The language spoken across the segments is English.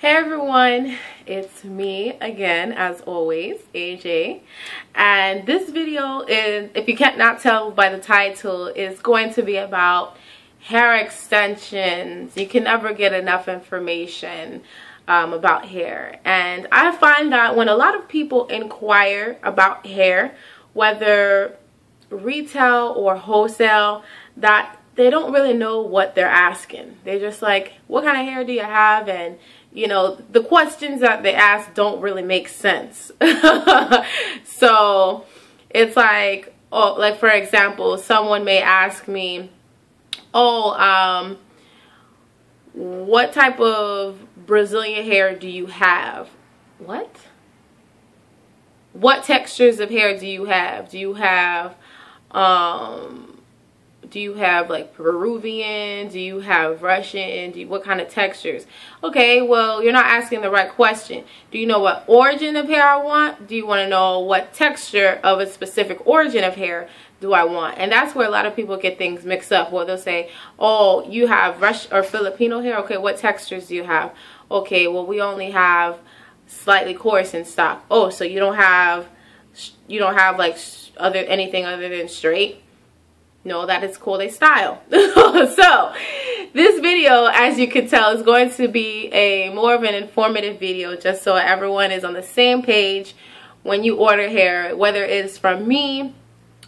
Hey everyone, it's me again as always, AJ, and this video is, if you can't not tell by the title, is going to be about hair extensions. You can never get enough information about hair, and I find that when a lot of people inquire about hair, whether retail or wholesale, that they don't really know what they're asking. They're just like, what kind of hair do you have? And you know, the questions that they ask don't really make sense. So it's like, oh, like for example, someone may ask me, oh, what type of Brazilian hair do you have? What textures of hair do you have? Do you have like Peruvian? Do you have Russian? What kind of textures? Okay, well, you're not asking the right question. Do you know what origin of hair I want? Do you want to know what texture of a specific origin of hair do I want? And that's where a lot of people get things mixed up. Well, they'll say, oh, you have Russian or Filipino hair. Okay, what textures do you have? Okay, well, we only have slightly coarse in stock. Oh, so you don't have like anything other than straight? No, that is called a style. So this video, as you can tell, is going to be more of an informative video, just so everyone is on the same page when you order hair, whether it's from me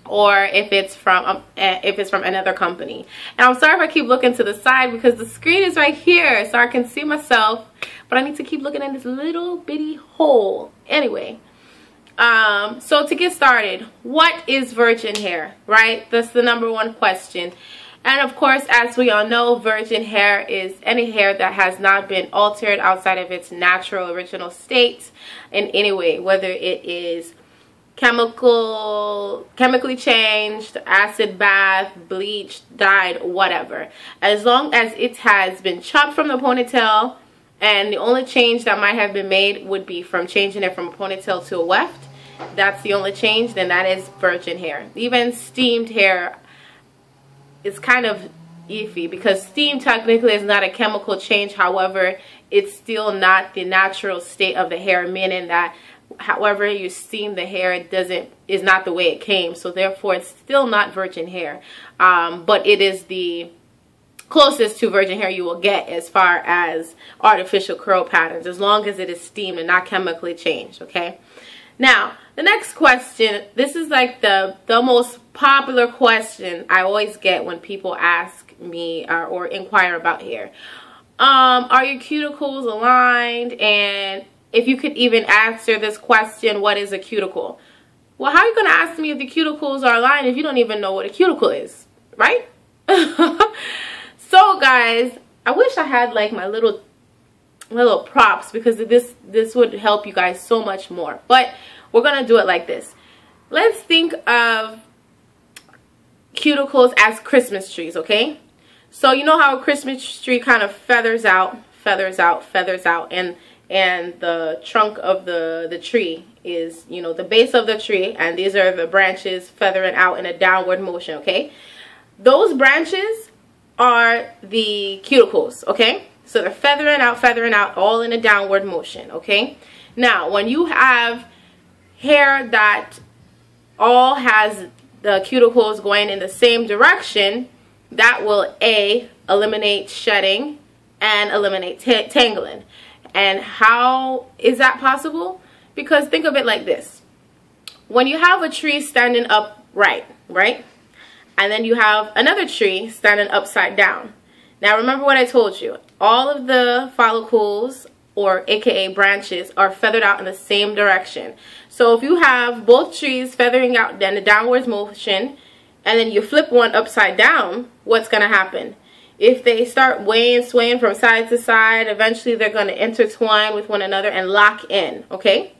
or if it's from another company. And I'm sorry if I keep looking to the side because the screen is right here so I can see myself, but I need to keep looking in this little bitty hole. Anyway, so to get started, what is virgin hair, right? That's the #1 question. And of course, as we all know, virgin hair is any hair that has not been altered outside of its natural original state in any way, whether it is chemically changed, acid bath, bleached, dyed, whatever. As long as it has been chopped from the ponytail, and the only change that might have been made would be from changing it from a ponytail to a weft. That's the only change, then that is virgin hair. Even steamed hair is kind of iffy because steam technically is not a chemical change. However, it's still not the natural state of the hair, meaning that however you steam the hair, is not the way it came. So therefore, it's still not virgin hair. But it is the closest to virgin hair you will get as far as artificial curl patterns, as long as it is steamed and not chemically changed, okay? Now, the next question, this is like the most popular question I always get when people ask me or inquire about hair. Are your cuticles aligned? And if you could even answer this question, what is a cuticle? Well, how are you going to ask me if the cuticles are aligned if you don't even know what a cuticle is, right? So guys, I wish I had like my little props because this would help you guys so much more. But we're gonna do it like this. Let's think of cuticles as Christmas trees, okay? So you know how a Christmas tree kind of feathers out, and the trunk of the tree is, you know, the base of the tree, and these are the branches feathering out in a downward motion, okay? Those branches are the cuticles, okay? So they're feathering out, all in a downward motion, okay? Now, when you have hair that all has the cuticles going in the same direction, that will eliminate shedding and eliminate tangling. And how is that possible? Because think of it like this. When you have a tree standing upright, right? And then you have another tree standing upside down. Now remember what I told you. All of the follicles, or aka branches, are feathered out in the same direction. So if you have both trees feathering out in a downwards motion, and then you flip one upside down, what's going to happen? If they start swaying from side to side, eventually they're going to intertwine with one another and lock in, okay?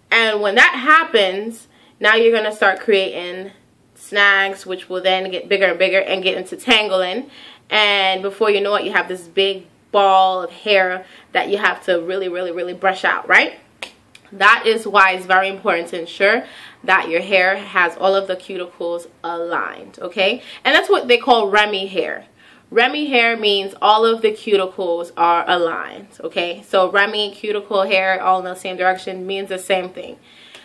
And when that happens, now you're going to start creating snags, which will then get bigger and bigger and get into tangling. And before you know it, you have this big ball of hair that you have to really brush out, right? That is why it's very important to ensure that your hair has all of the cuticles aligned, okay? And that's what they call Remy hair. Remy hair means all of the cuticles are aligned, okay? So Remy, cuticle, hair, all in the same direction means the same thing.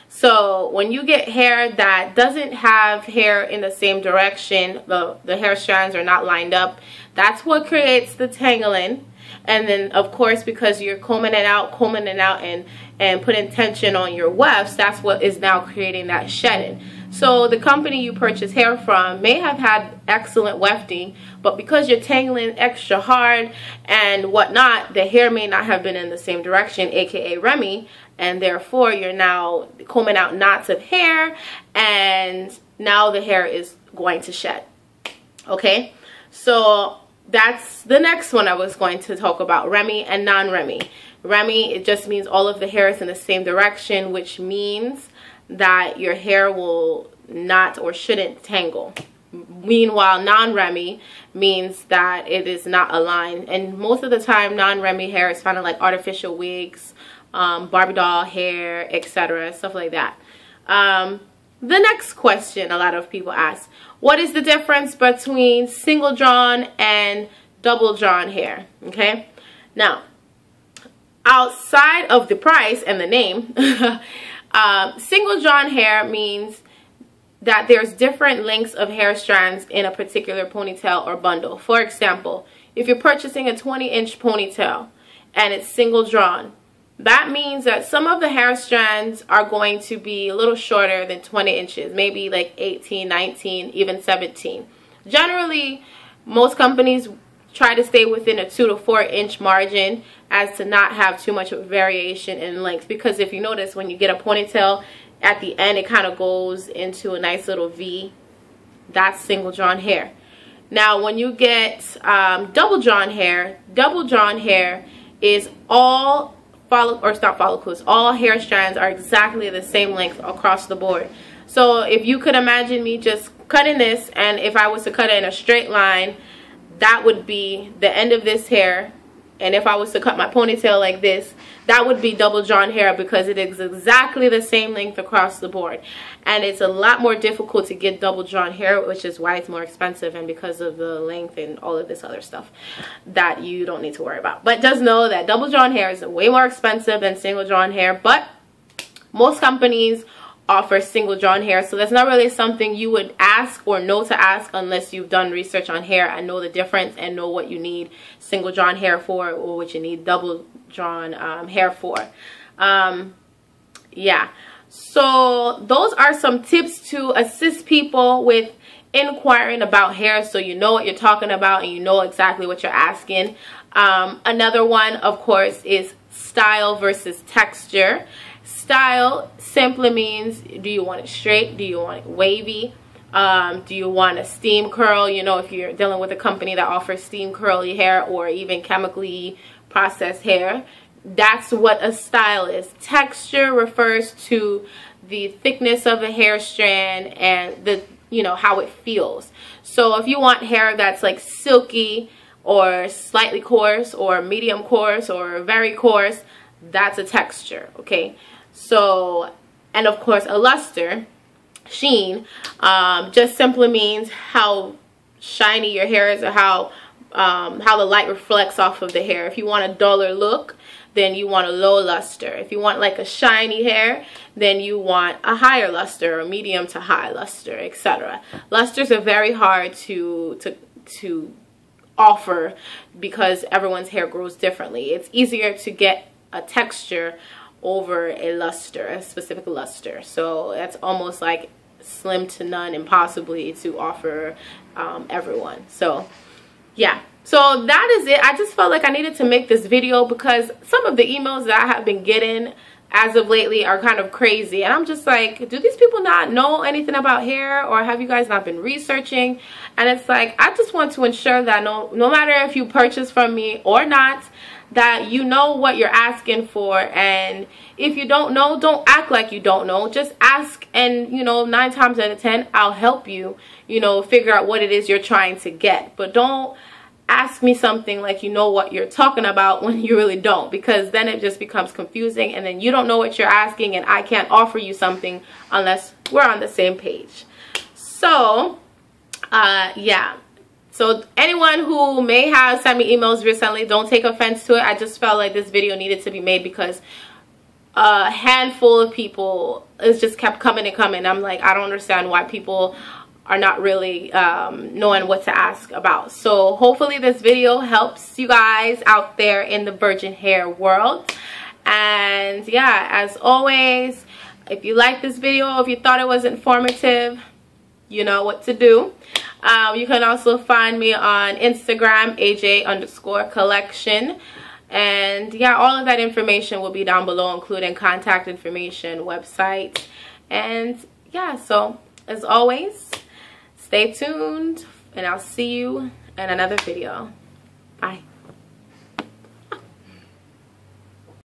So when you get hair that doesn't have hair in the same direction, the hair strands are not lined up, that's what creates the tangling. And then, of course, because you're combing it out and putting tension on your wefts, that's what is now creating that shedding. So the company you purchase hair from may have had excellent wefting, but because you're tangling extra hard and whatnot, the hair may not have been in the same direction, aka Remy, and therefore you're now combing out knots of hair, and now the hair is going to shed. Okay, so that's the next one I was going to talk about, Remy and non-Remy. Remy, it just means all of the hair is in the same direction, which means that your hair will not or shouldn't tangle. Meanwhile, non-Remy means that it is not aligned. And most of the time, non-Remy hair is found in like artificial wigs, Barbie doll hair, etc., stuff like that. The next question a lot of people ask, what is the difference between single drawn and double drawn hair? Okay, now outside of the price and the name, single drawn hair means that there's different lengths of hair strands in a particular ponytail or bundle. For example, if you're purchasing a 20-inch ponytail and it's single drawn, that means that some of the hair strands are going to be a little shorter than 20 inches, maybe like 18, 19, even 17. Generally, most companies try to stay within a 2 to 4 inch margin as to not have too much variation in length, because if you notice, when you get a ponytail at the end, it kind of goes into a nice little V. That's single drawn hair. Now when you get double drawn hair is all all hair strands are exactly the same length across the board. So if you could imagine me just cutting this, and if I was to cut it in a straight line, that would be the end of this hair. And if I was to cut my ponytail like this, that would be double drawn hair, because it is exactly the same length across the board. And it's a lot more difficult to get double drawn hair, which is why it's more expensive, and because of the length and all of this other stuff that you don't need to worry about. But just know that double drawn hair is way more expensive than single drawn hair, but most companies offer single drawn hair, so that's not really something you would ask or know to ask unless you've done research on hair and know the difference and know what you need single drawn hair for or what you need double drawn hair for. Yeah, so those are some tips to assist people with inquiring about hair, so you know what you're talking about and you know exactly what you're asking. Another one, of course, is style versus texture. Style simply means, do you want it straight? Do you want it wavy? Do you want a steam curl? You know, if you're dealing with a company that offers steam curly hair or even chemically processed hair, that's what a style is. Texture refers to the thickness of a hair strand and the, you know, how it feels. So if you want hair that's like silky or slightly coarse or medium coarse or very coarse, that's a texture, okay? So, and of course, a luster, sheen, just simply means how shiny your hair is, or how the light reflects off of the hair. If you want a duller look, then you want a low luster. If you want like a shiny hair, then you want a higher luster or medium to high luster, etc. Lusters are very hard to offer because everyone's hair grows differently. It's easier to get a texture over a luster, a specific luster. So that's almost like slim to none, impossibly to offer everyone. So yeah, so that is it. I just felt like I needed to make this video because some of the emails that I have been getting as of lately are kind of crazy, and I'm just like, do these people not know anything about hair, or have you guys not been researching? And it's like, I just want to ensure that no matter if you purchase from me or not, that you know what you're asking for. And if you don't know, don't act like you don't know. Just ask, and you know, 9 times out of 10 I'll help you, you know, figure out what it is you're trying to get. But don't ask me something like you know what you're talking about when you really don't, because then it just becomes confusing, and then you don't know what you're asking, and I can't offer you something unless we're on the same page. So yeah, So anyone who may have sent me emails recently, don't take offense to it. I just felt like this video needed to be made because a handful of people, it just kept coming and coming. I'm like, I don't understand why people are not really knowing what to ask about. So hopefully this video helps you guys out there in the virgin hair world. And yeah, as always, if you like this video, if you thought it was informative, you know what to do. You can also find me on Instagram, AJ_collection. And yeah, all of that information will be down below, including contact information, website. And yeah, so as always, stay tuned and I'll see you in another video. Bye.